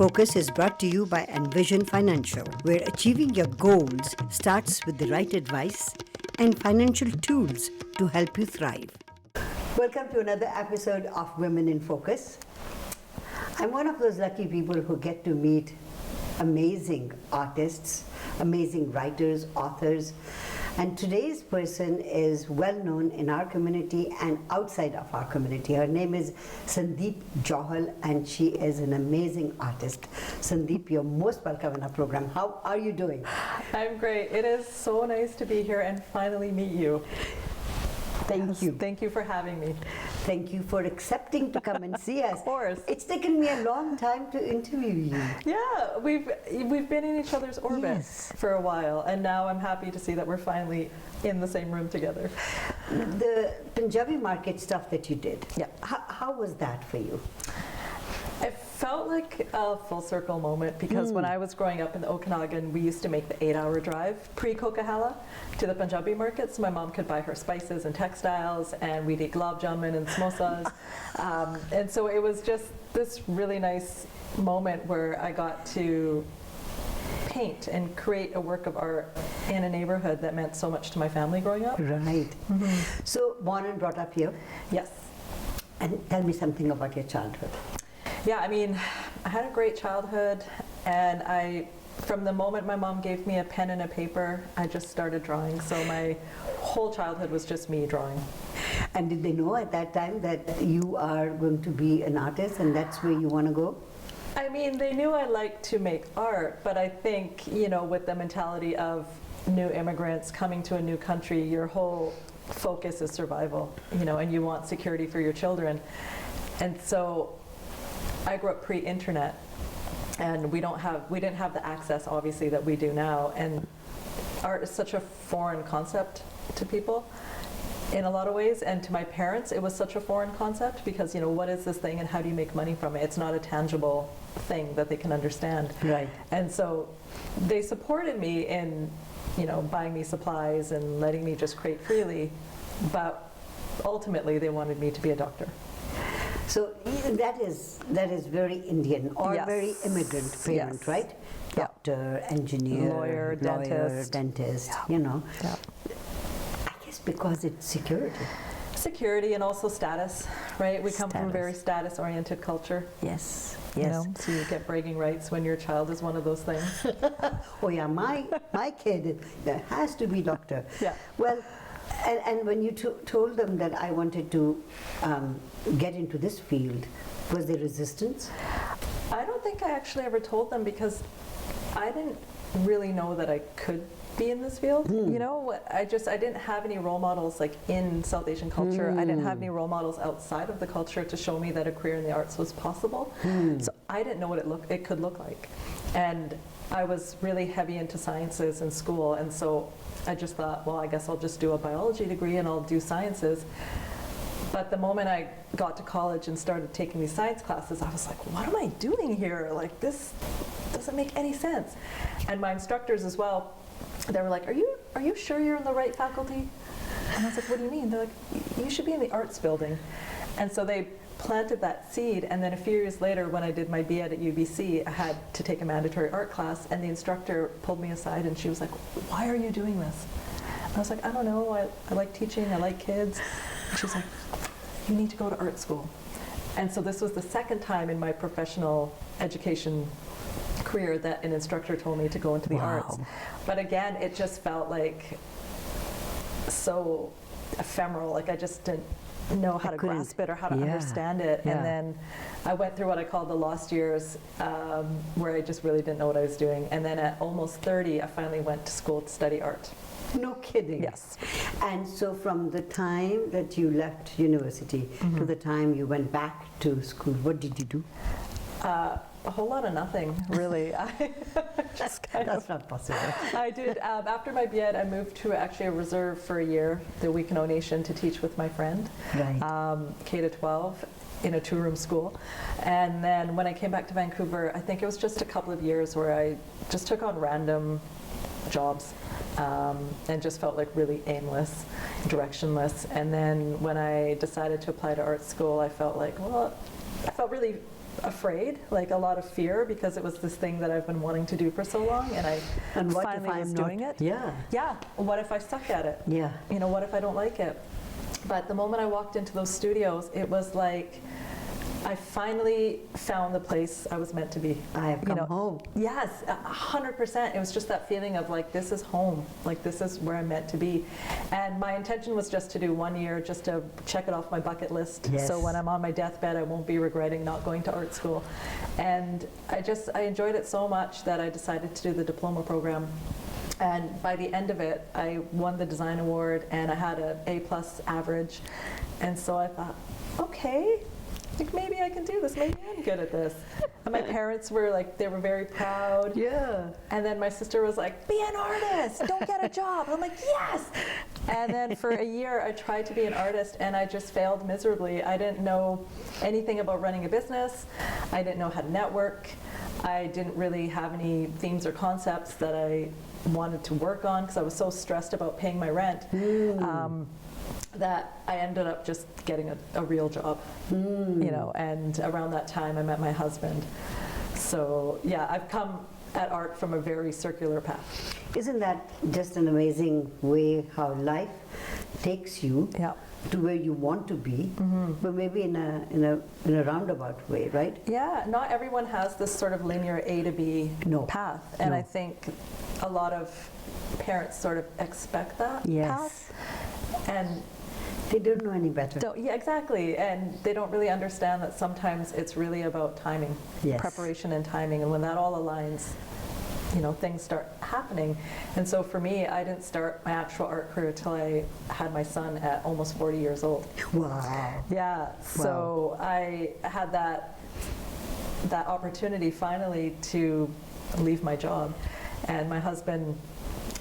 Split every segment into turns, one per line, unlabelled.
Focus is brought to you by Envision Financial, where achieving your goals starts with the right advice and financial tools to help you thrive. Welcome to another episode of Women in Focus. I'm one of those lucky people who get to meet amazing artists, amazing writers, authors, and today's person is well known in our community and outside of our community. Her name is Sandeep Johal and she is an amazing artist. Sandeep, you're most welcome in our program. How are you doing?
I'm great. It is so nice to be here and finally meet you.
Thank you.
Thank you for having me.
Thank you for accepting to come and see us.
Of course.
It's taken me a long time to interview you.
Yeah, we've been in each other's orbits for a while, and now I'm happy to see that we're finally in the same room together.
The Punjabi market stuff that you did,
yeah.
How was that for you?
It felt like a full circle moment because when I was growing up in the Okanagan, we used to make the 8-hour drive pre-Coquihalla to the Punjabi market so my mom could buy her spices and textiles, and we'd eat gulab jamun and samosas. And so it was just this really nice moment where I got to paint and create a work of art in a neighborhood that meant so much to my family growing up.
Right. So born and brought up here?
Yes.
And tell me something about your childhood.
Yeah, I mean, I had a great childhood, and from the moment my mom gave me a pen and a paper, I just started drawing. So my whole childhood was just me drawing.
And did they know at that time that you are going to be an artist and that's where you want to go?
I mean, they knew I liked to make art, but I think, with the mentality of new immigrants coming to a new country, your whole focus is survival, and you want security for your children. And so I grew up pre-internet, and we didn't have the access, obviously, that we do now. And art is such a foreign concept to people in a lot of ways, and to my parents, it was such a foreign concept because, what is this thing and how do you make money from it? It's not a tangible thing that they can understand.
Right.
And so they supported me in, buying me supplies and letting me just create freely, but ultimately they wanted me to be a doctor.
So that is very Indian or
Yes.
very immigrant parent,
Yes.
right?
Yeah.
Doctor, engineer,
Lawyer, dentist.
Yeah.
Yeah.
I guess because it's security.
Security and also status, right? We come from a
Status.
very status-oriented culture.
Yes.
So you get bragging rights when your child is one of those things.
Oh yeah, my kid there has to be doctor.
Yeah.
Well, and when you told them that I wanted to get into this field, was there resistance?
I don't think I actually ever told them because I didn't really know that I could be in this field. I didn't have any role models like in South Asian culture. I didn't have any role models outside of the culture to show me that a career in the arts was possible. So I didn't know what it could look like. And I was really heavy into sciences in school, and so I just thought, well, I guess I'll just do a biology degree and I'll do sciences. But the moment I got to college and started taking these science classes, I was like, what am I doing here? Like, this doesn't make any sense. And my instructors as well, they were like, are you sure you're in the right faculty? And I was like, what do you mean? They're like, you should be in the arts building. And so they planted that seed, and then a few years later when I did my B.Ed at UBC, I had to take a mandatory art class, and the instructor pulled me aside and she was like, why are you doing this? And I was like, I don't know, I like teaching, I like kids. And she was like, you need to go to art school. And so this was the second time in my professional education career that an instructor told me to go into the arts. But again, it just felt like so ephemeral, like I just didn't know how to grasp it or how to understand it.
Yeah.
And then I went through what I called the lost years, where I just really didn't know what I was doing. And then at almost 30, I finally went to school to study art.
No kidding.
Yes.
And so from the time that you left university to the time you went back to school, what did you do?
A whole lot of nothing, really.
That's not possible.
I did. After my B.Ed, I moved to actually a reserve for a year, the Wikino Nation, to teach with my friend,
Right.
K to 12, in a 2-room school. And then when I came back to Vancouver, I think it was just a couple of years where I just took on random jobs and just felt like really aimless, directionless. And then when I decided to apply to art school, I felt like, well, I felt really afraid, like a lot of fear, because it was this thing that I've been wanting to do for so long, and I
what
finally
if I'm
was
not
doing it.
Yeah.
What if I suck at it?
Yeah.
You know, what if I don't like it? But the moment I walked into those studios, it was like I finally found the place I was meant to be.
I have come home.
Yes, 100%. It was just that feeling of like, this is home, like this is where I'm meant to be. And my intention was just to do 1 year, just to check it off my bucket list.
Yes.
So when I'm on my deathbed, I won't be regretting not going to art school. And I enjoyed it so much that I decided to do the diploma program. And by the end of it, I won the design award and I had an A+ average. And so I thought, okay, like maybe I can do this, maybe I'm good at this. And my parents were like, they were very proud.
Yeah.
And then my sister was like, be an artist, don't get a job. I'm like, yes. And then for a year, I tried to be an artist and I just failed miserably. I didn't know anything about running a business. I didn't know how to network. I didn't really have any themes or concepts that I wanted to work on because I was so stressed about paying my rent. That I ended up just getting a real job, you know, and around that time I met my husband. So yeah, I've come at art from a very circular path.
Isn't that just an amazing way how life takes you to where you want to be, but maybe in a roundabout way, right?
Yeah, not everyone has this sort of linear A to B path, and I think a lot of parents sort of expect that path. And
they don't know any better.
Yeah, exactly. And they don't really understand that sometimes it's really about timing, preparation and timing. And when that all aligns, you know, things start happening. And so for me, I didn't start my actual art career till I had my son at almost 40 years old.
Wow.
Yeah. So I had that opportunity finally to leave my job. And my husband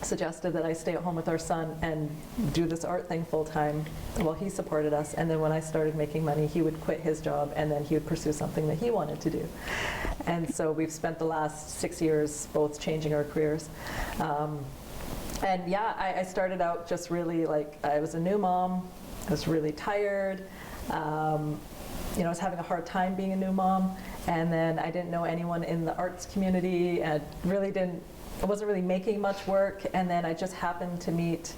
suggested that I stay at home with our son and do this art thing full time. Well, he supported us, and then when I started making money, he would quit his job and then he would pursue something that he wanted to do. And so we've spent the last 6 years both changing our careers. And yeah, I started out just really like, I was a new mom, I was really tired, you know, I was having a hard time being a new mom, and then I didn't know anyone in the arts community, and I wasn't really making much work, and then I just happened to meet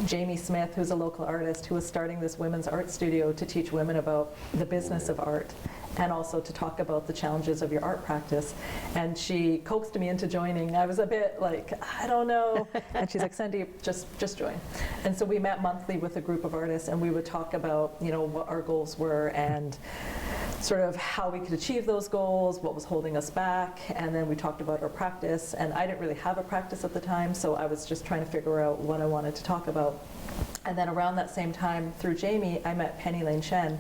Jamie Smith, who's a local artist who was starting this women's art studio to teach women about the business of art and also to talk about the challenges of your art practice. And she coaxed me into joining. I was a bit like, I don't know. And she's like, Sandeep, just join. And so we met monthly with a group of artists, and we would talk about, you know, what our goals were and sort of how we could achieve those goals, what was holding us back, and then we talked about our practice. And I didn't really have a practice at the time, so I was just trying to figure out what I wanted to talk about. And then around that same time, through Jamie, I met Penny Lane Shen,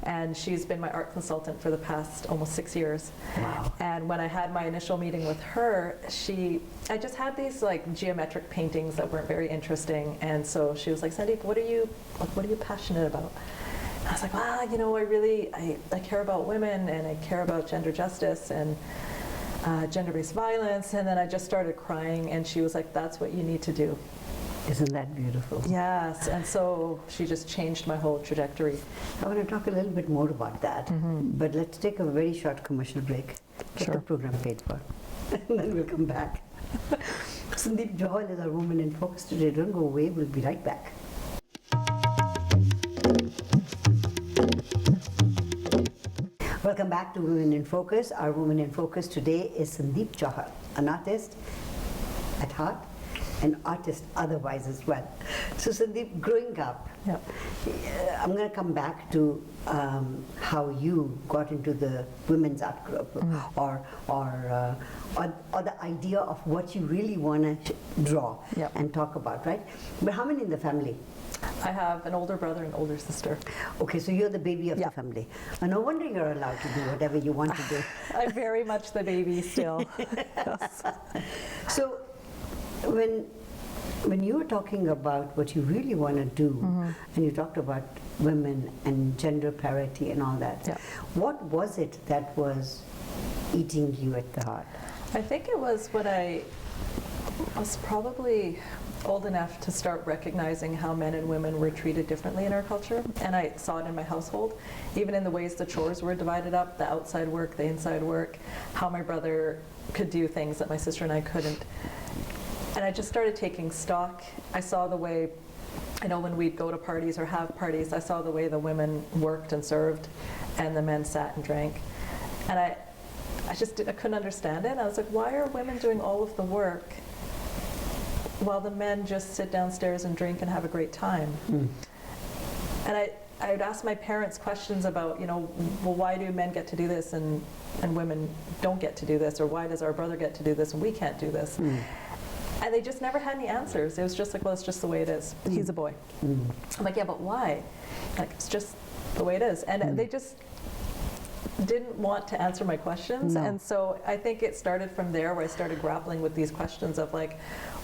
and she's been my art consultant for the past almost 6 years.
Wow.
And when I had my initial meeting with her, I just had these like geometric paintings that weren't very interesting, and so she was like, Sandeep, what are you passionate about? I was like, well, you know, I care about women, and I care about gender justice and gender-based violence. And then I just started crying, and she was like, that's what you need to do.
Isn't that beautiful?
Yes, and so she just changed my whole trajectory.
I want to talk a little bit more about that, but let's take a very short commercial break. Get the program paid for, and then we'll come back. Sandeep Johal is our Woman in Focus today. Don't go away, we'll be right back. Welcome back to Women in Focus. Our Woman in Focus today is Sandeep Johal, an artist at heart, an artist otherwise as well. So Sandeep, growing up, I'm going to come back to how you got into the women's art group, or the idea of what you really want to draw and talk about, right? But how many in the family?
I have an older brother and older sister.
Okay, so you're the baby of the family. And no wonder you're allowed to do whatever you want to do.
I'm very much the baby still. Yes.
So when you were talking about what you really want to do, and you talked about women and gender parity and all that, what was it that was eating you at the heart?
I think it was when I was probably old enough to start recognizing how men and women were treated differently in our culture. And I saw it in my household, even in the ways the chores were divided up, the outside work, the inside work, how my brother could do things that my sister and I couldn't. And I just started taking stock. I saw the way, I know when we'd go to parties or have parties, I saw the way the women worked and served and the men sat and drank. And I couldn't understand it. I was like, why are women doing all of the work while the men just sit downstairs and drink and have a great time? And I would ask my parents questions about, well, why do men get to do this and women don't get to do this? Or why does our brother get to do this and we can't do this? And they just never had any answers. It was just like, well, it's just the way it is. He's a boy. I'm like, yeah, but why? Like, it's just the way it is. And they just didn't want to answer my questions.
No.
And so I think it started from there, where I started grappling with these questions of like,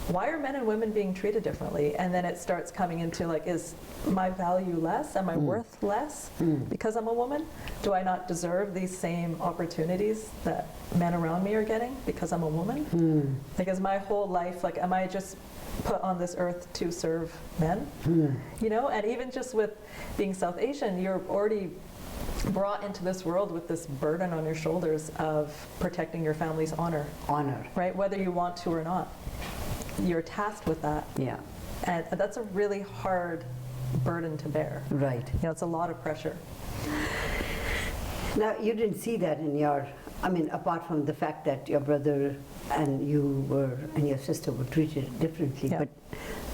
why are men and women being treated differently? And then it starts coming into like, is my value less? Am I worth less because I'm a woman? Do I not deserve these same opportunities that men around me are getting because I'm a woman? Like, is my whole life, like, am I just put on this earth to serve men? And even just with being South Asian, you're already brought into this world with this burden on your shoulders of protecting your family's honor. Right? Whether you want to or not. You're tasked with that.
Yeah.
And that's a really hard burden to bear.
Right.
It's a lot of pressure.
Now, you didn't see that in your, apart from the fact that your brother and you were, and your sister were treated differently,
Yeah.
but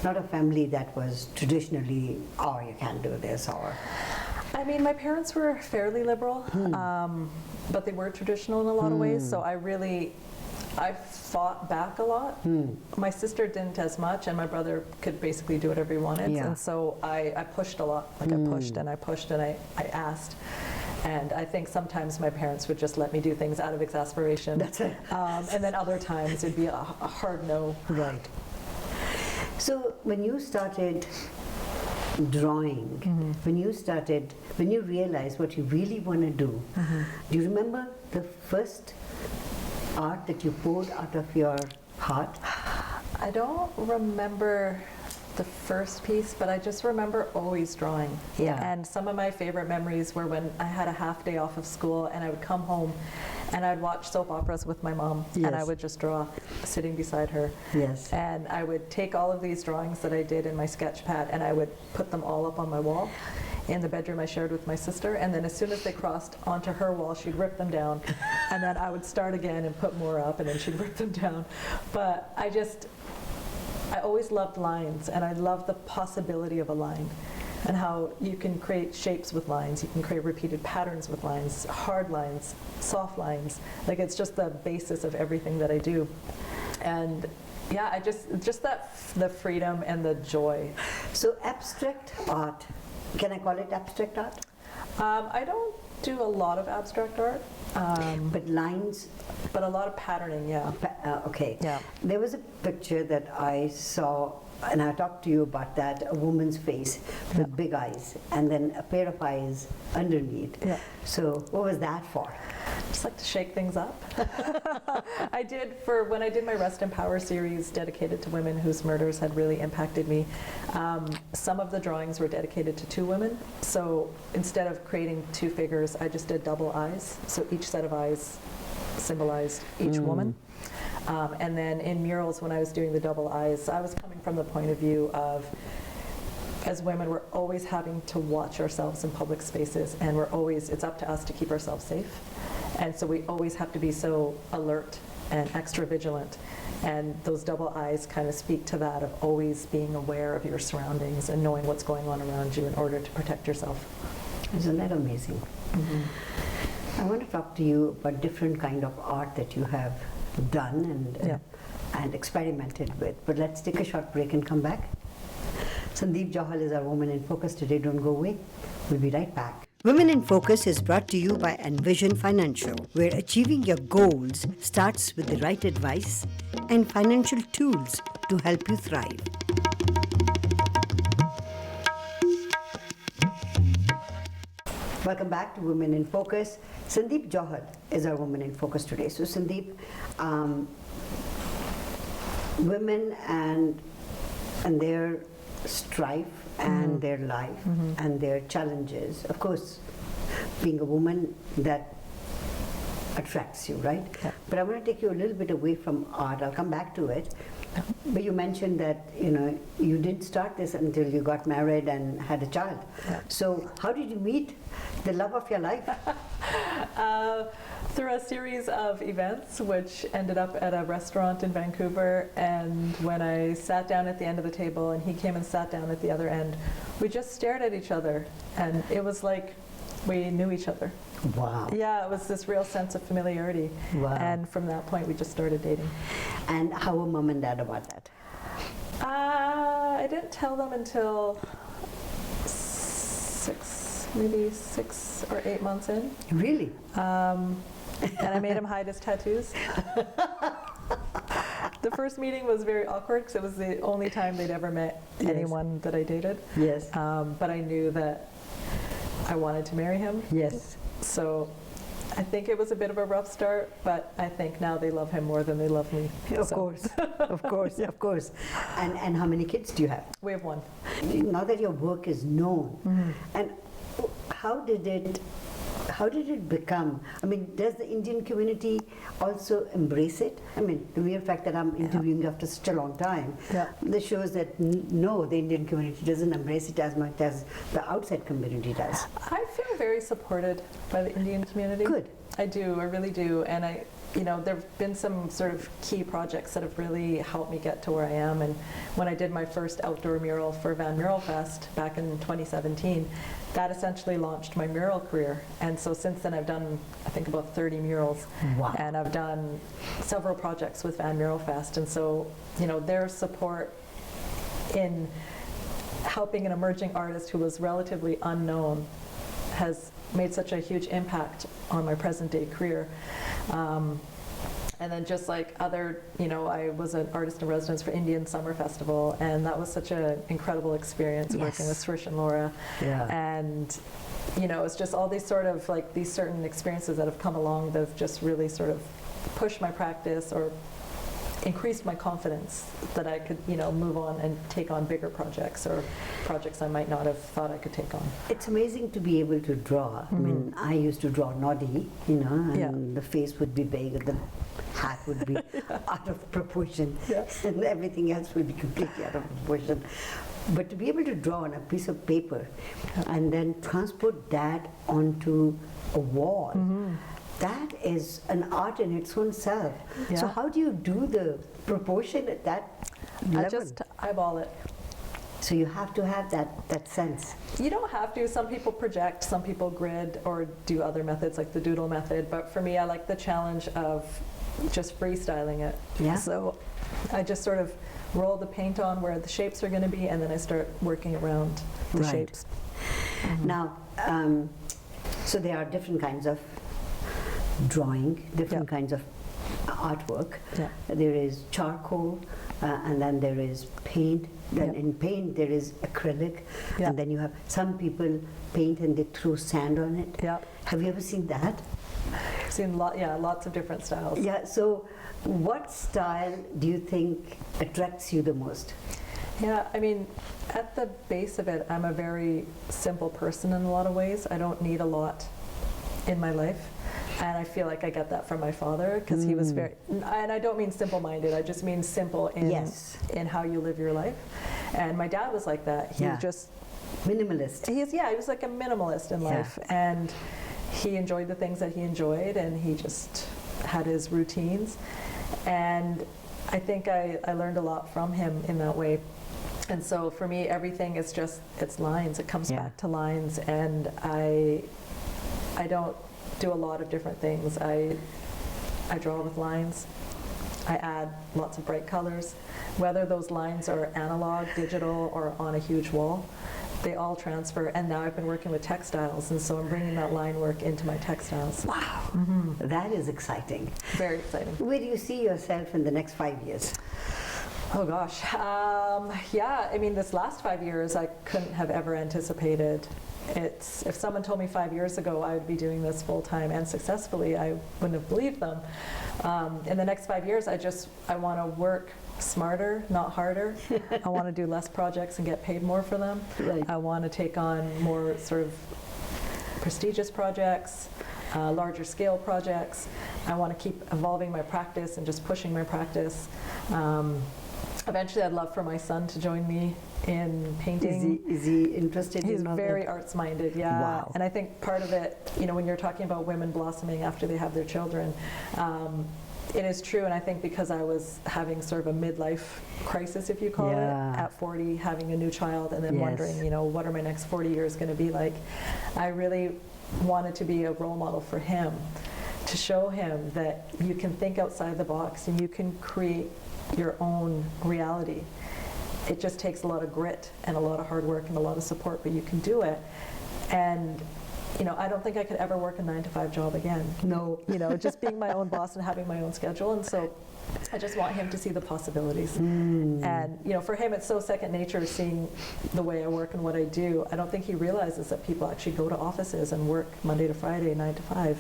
not a family that was traditionally, oh, you can't do this, or...
My parents were fairly liberal, but they were traditional in a lot of ways, so I fought back a lot. My sister didn't as much, and my brother could basically do whatever he wanted.
Yeah.
And so I pushed a lot. Like I pushed and I pushed and I asked. And I think sometimes my parents would just let me do things out of exasperation.
That's it.
And then other times it'd be a hard no.
Right. So when you started drawing, when you realized what you really want to do, do you remember the first art that you poured out of your heart?
I don't remember the first piece, but I just remember always drawing.
Yeah.
And some of my favorite memories were when I had a half day off of school and I would come home and I'd watch soap operas with my mom.
Yes.
And I would just draw sitting beside her.
Yes.
And I would take all of these drawings that I did in my sketch pad and I would put them all up on my wall in the bedroom I shared with my sister. And then as soon as they crossed onto her wall, she'd rip them down. And then I would start again and put more up and then she'd rip them down. But I always loved lines, and I love the possibility of a line and how you can create shapes with lines, you can create repeated patterns with lines, hard lines, soft lines. Like, it's just the basis of everything that I do. And yeah, I just the freedom and the joy.
So abstract art, can I call it abstract art?
I don't do a lot of abstract art.
But lines?
But a lot of patterning, yeah.
Okay.
Yeah.
There was a picture that I saw, and I talked to you about that, a woman's face with big eyes, and then a pair of eyes underneath.
Yeah.
So what was that for?
Just like to shake things up. I did when I did my Rest in Power series dedicated to women whose murders had really impacted me. Some of the drawings were dedicated to two women. So instead of creating two figures, I just did double eyes. So each set of eyes symbolized each woman. And then in murals, when I was doing the double eyes, I was coming from the point of view of, as women, we're always having to watch ourselves in public spaces, and it's up to us to keep ourselves safe. And so we always have to be so alert and extra vigilant. And those double eyes kind of speak to that, of always being aware of your surroundings and knowing what's going on around you in order to protect yourself.
Isn't that amazing? I want to talk to you about different kind of art that you have done and experimented with. But let's take a short break and come back. Sandeep Johal is our Woman in Focus today. Don't go away. We'll be right back. Women in Focus is brought to you by Envision Financial, where achieving your goals starts with the right advice and financial tools to help you thrive. Welcome back to Women in Focus. Sandeep Johal is our Woman in Focus today. So Sandeep, women and and their strife and their life and their challenges. Of course, being a woman, that attracts you, right?
Yeah.
But I want to take you a little bit away from art. I'll come back to it. But you mentioned that you didn't start this until you got married and had a child.
Yeah.
So how did you meet the love of your life?
Through a series of events, which ended up at a restaurant in Vancouver. And when I sat down at the end of the table and he came and sat down at the other end, we just stared at each other, and it was like we knew each other.
Wow.
Yeah, it was this real sense of familiarity.
Wow.
And from that point, we just started dating.
And how were mom and dad about that?
I didn't tell them until maybe 6 or 8 months in.
Really?
And I made him hide his tattoos. The first meeting was very awkward because it was the only time they'd ever met
Yes.
anyone that I dated.
Yes.
But I knew that I wanted to marry him.
Yes.
So I think it was a bit of a rough start, but I think now they love him more than they love me.
Of
So
course, of course, of course. And how many kids do you have?
we have one.
Now that your work is known, and how did it become? I mean, does the Indian community also embrace it? I mean, the mere fact that I'm interviewing you after such a long time,
Yeah.
this shows that no, the Indian community doesn't embrace it as much as the outside community does.
I feel very supported by the Indian community.
Good.
I do, I really do. And there have been some sort of key projects that have really helped me get to where I am. And when I did my first outdoor mural for Van Mural Fest back in 2017, that essentially launched my mural career. And so since then I've done, I think, about 30 murals.
Wow.
And I've done several projects with Van Mural Fest. And so, their support in helping an emerging artist who was relatively unknown has made such a huge impact on my present day career. And then just like other, I was an artist in residence for Indian Summer Festival, and that was such an incredible experience working with Srish and Laura.
Yeah.
And, it's just all these sort of like these certain experiences that have come along that have just really sort of pushed my practice or increased my confidence that I could, move on and take on bigger projects or projects I might not have thought I could take on.
It's amazing to be able to draw. I mean, I used to draw Noddy, and
Yeah.
the face would be big, and the hat would be out of proportion, and everything else would be completely out of proportion. But to be able to draw on a piece of paper and then transport that onto a wall, that is an art in its own self.
Yeah.
So how do you do the proportion at that level?
I just eyeball it.
So you have to have that sense.
You don't have to. Some people project, some people grid or do other methods like the doodle method. But for me, I like the challenge of just freestyling it.
Yeah.
So I just sort of roll the paint on where the shapes are going to be, and then I start working around the
Right.
shapes.
Now, so there are different kinds of drawing, different kinds of artwork.
Yeah.
There is charcoal, and then there is paint. Then
Yeah.
in paint there is acrylic,
Yeah.
and then you have some people paint and they throw sand on it.
Yeah.
Have you ever seen that?
I've seen lots of different styles.
Yeah. So, what style do you think attracts you the most?
Yeah, I mean, at the base of it, I'm a very simple person in a lot of ways. I don't need a lot in my life. And I feel like I get that from my father because he was very, and I don't mean simple-minded, I just mean simple in,
Yes.
in how you live your life. And my dad was like that. He
Yeah.
just,
Minimalist.
he was like a minimalist in
Yeah.
life. And he enjoyed the things that he enjoyed, and he just had his routines. And I think I learned a lot from him in that way. And so for me, everything is just, it's lines. It comes
Yeah.
back to lines. And I don't do a lot of different things. I draw with lines. I add lots of bright colors. Whether those lines are analog, digital, or on a huge wall, they all transfer. And now I've been working with textiles, and so I'm bringing that line work into my textiles.
Wow. That is exciting.
Very exciting.
Where do you see yourself in the next 5 years?
Oh gosh. Yeah, I mean, this last 5 years, I couldn't have ever anticipated. If someone told me 5 years ago I would be doing this full time and successfully, I wouldn't have believed them. In the next 5 years, I want to work smarter, not harder. I want to do less projects and get paid more for them.
Right.
I want to take on more sort of prestigious projects, larger scale projects. I want to keep evolving my practice and just pushing my practice. Eventually, I'd love for my son to join me in painting.
Is he interested
He's
in all
very
that?
arts-minded, yeah.
Wow.
And I think part of it, when you're talking about women blossoming after they have their children, it is true. And I think because I was having sort of a midlife crisis, if you call it, at 40, having a new child, and then wondering, what are my next 40 years going to be like? I really wanted to be a role model for him, to show him that you can think outside the box and you can create your own reality. It just takes a lot of grit and a lot of hard work and a lot of support, but you can do it. And I don't think I could ever work a 9-to-5 job again.
No.
Just being my own boss and having my own schedule. And so I just want him to see the possibilities. And for him, it's so second nature seeing the way I work and what I do. I don't think he realizes that people actually go to offices and work Monday to Friday, 9 to 5.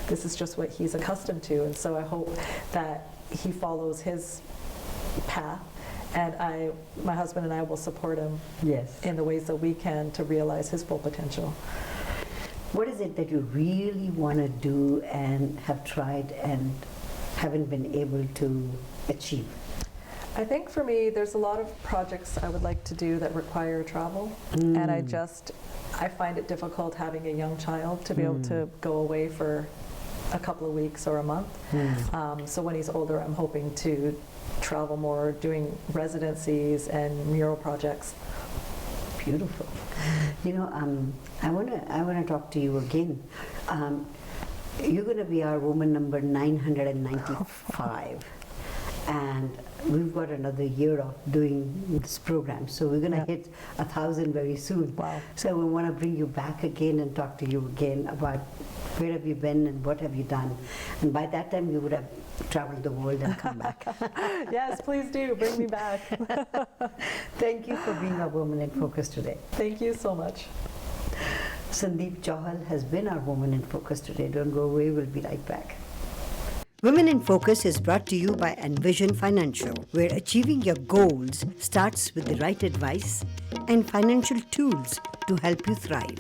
This is just what he's accustomed to. And so I hope that he follows his path, and my husband and I will support him in the ways that we can to realize his full potential.
What is it that you really want to do and have tried and haven't been able to achieve?
I think for me, there's a lot of projects I would like to do that require travel, and I find it difficult having a young child to be able to go away for a couple of weeks or a month. So when he's older, I'm hoping to travel more, doing residencies and mural projects.
Beautiful. I want to talk to you again. You're going to be our woman number 995, and we've got another year of doing this program, so we're going to hit 1,000 very soon.
Wow.
So we want to bring you back again and talk to you again about where have you been and what have you done, and by that time you would have traveled the world and come back.
Yes, please do. Bring me back.
Thank you for being our Woman in Focus today.
Thank you so much.
Sandeep Johal has been our Woman in Focus today. Don't go away, we'll be right back. Women in Focus is brought to you by Envision Financial, where achieving your goals starts with the right advice and financial tools to help you thrive.